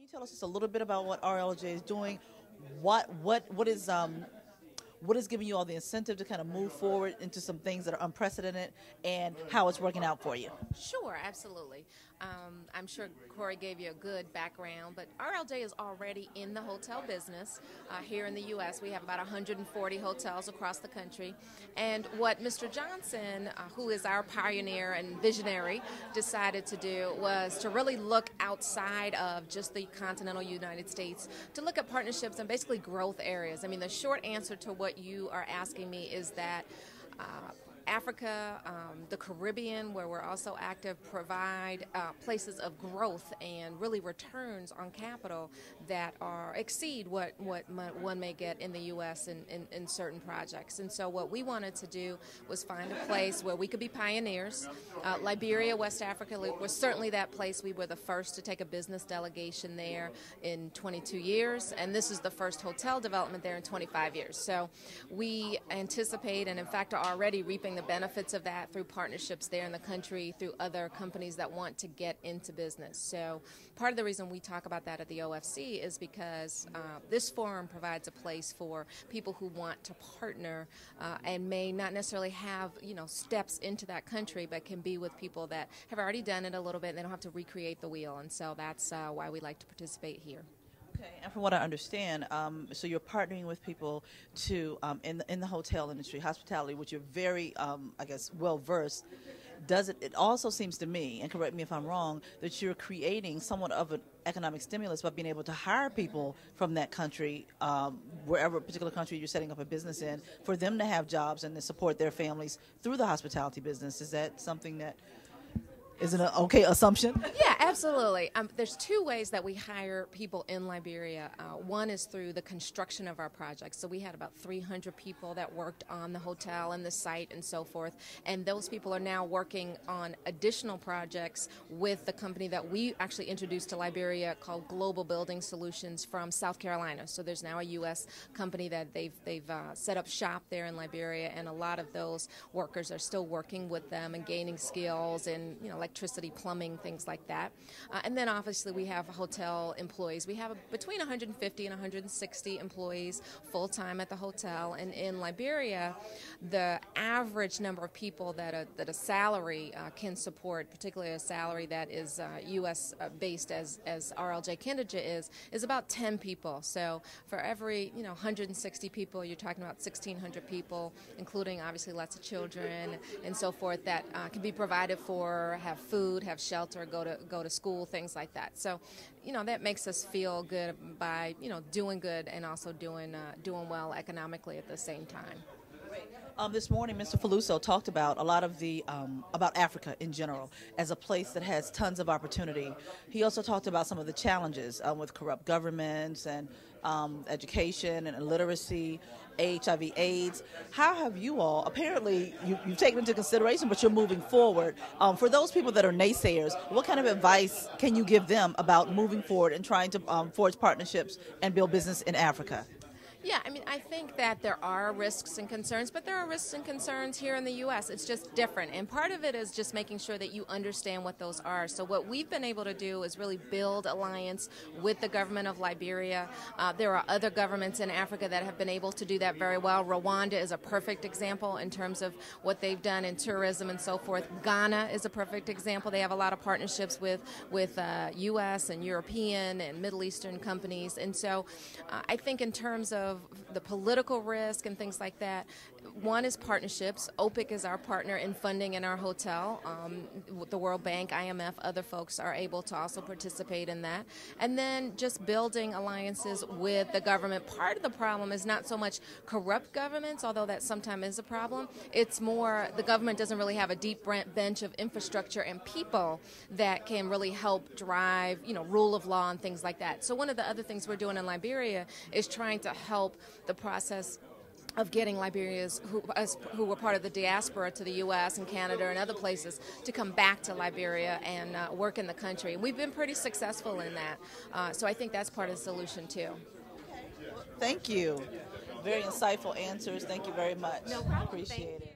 you tell us just a little bit about what RLJ is doing? What is giving you all the incentive to kind of move forward into some things that are unprecedented, and how it's working out for you? Sure, absolutely. I'm sure Corey gave you a good background, but RLJ is already in the hotel business. Here in the U.S., we have about 140 hotels across the country. And what Mr. Johnson, who is our pioneer and visionary, decided to do was to really look outside of just the continental United States, to look at partnerships and basically growth areas. I mean, the short answer to what you are asking me is that Africa, the Caribbean, where we're also active, provide places of growth and really returns on capital that exceed what one may get in the U.S. in certain projects. And so what we wanted to do was find a place where we could be pioneers. Liberia, West Africa was certainly that place. We were the first to take a business delegation there in 22 years, and this is the first hotel development there in 25 years. So we anticipate, and in fact are already reaping the benefits of that through partnerships there in the country, through other companies that want to get into business. So part of the reason we talk about that at the OFC is because this forum provides a place for people who want to partner and may not necessarily have, steps into that country, but can be with people that have already done it a little bit and they don't have to recreate the wheel. And so that's why we like to participate here. Okay, and from what I understand, so you're partnering with people to in the hotel industry, hospitality, which you're very, well versed. It also seems to me, and correct me if I'm wrong, that you're creating somewhat of an economic stimulus by being able to hire people from that country, wherever particular country you're setting up a business in, for them to have jobs and to support their families through the hospitality business. Is that something that is an okay assumption? Yeah, absolutely. There's two ways that we hire people in Liberia. One is through the construction of our projects. So we had about 300 people that worked on the hotel and the site and so forth. And those people are now working on additional projects with the company that we actually introduced to Liberia called Global Building Solutions from South Carolina. So there's now a U.S. company that they've set up shop there in Liberia, and a lot of those workers are still working with them and gaining skills and, electricity, plumbing, things like that. And then obviously we have hotel employees. We have between 150 and 160 employees full-time at the hotel. And in Liberia, the average number of people that a salary can support, particularly a salary that is U.S. based as RLJ Kindija is about 10 people. So for every 160 people, you're talking about 1,600 people, including obviously lots of children and so forth, that can be provided for, have food, have shelter, go to school, things like that. So, that makes us feel good by, doing good and also doing well economically at the same time. This morning, Mr. Faluso talked about a lot of about Africa in general as a place that has tons of opportunity. He also talked about some of the challenges with corrupt governments and education and illiteracy, HIV/AIDS. How have you all, apparently you've taken into consideration, but you're moving forward. For those people that are naysayers, what kind of advice can you give them about moving forward and trying to forge partnerships and build business in Africa? Yeah, I think that there are risks and concerns, but there are risks and concerns here in the U.S. It's just different. And part of it is just making sure that you understand what those are. So what we've been able to do is really build alliance with the government of Liberia. There are other governments in Africa that have been able to do that very well. Rwanda is a perfect example in terms of what they've done in tourism and so forth. Ghana is a perfect example. They have a lot of partnerships with U.S. and European and Middle Eastern companies. And so I think in terms of the political risk and things like that, one is partnerships. OPIC is our partner in funding in our hotel. The World Bank, IMF, other folks are able to also participate in that. And then just building alliances with the government. Part of the problem is not so much corrupt governments, although that sometimes is a problem. It's more the government doesn't really have a deep bench of infrastructure and people that can really help drive, rule of law and things like that. So one of the other things we're doing in Liberia is trying to help the process of getting Liberians who were part of the diaspora to the U.S. and Canada and other places to come back to Liberia and work in the country. We've been pretty successful in that. So I think that's part of the solution, too. Thank you. Very insightful answers. Thank you very much. No problem. Appreciate it.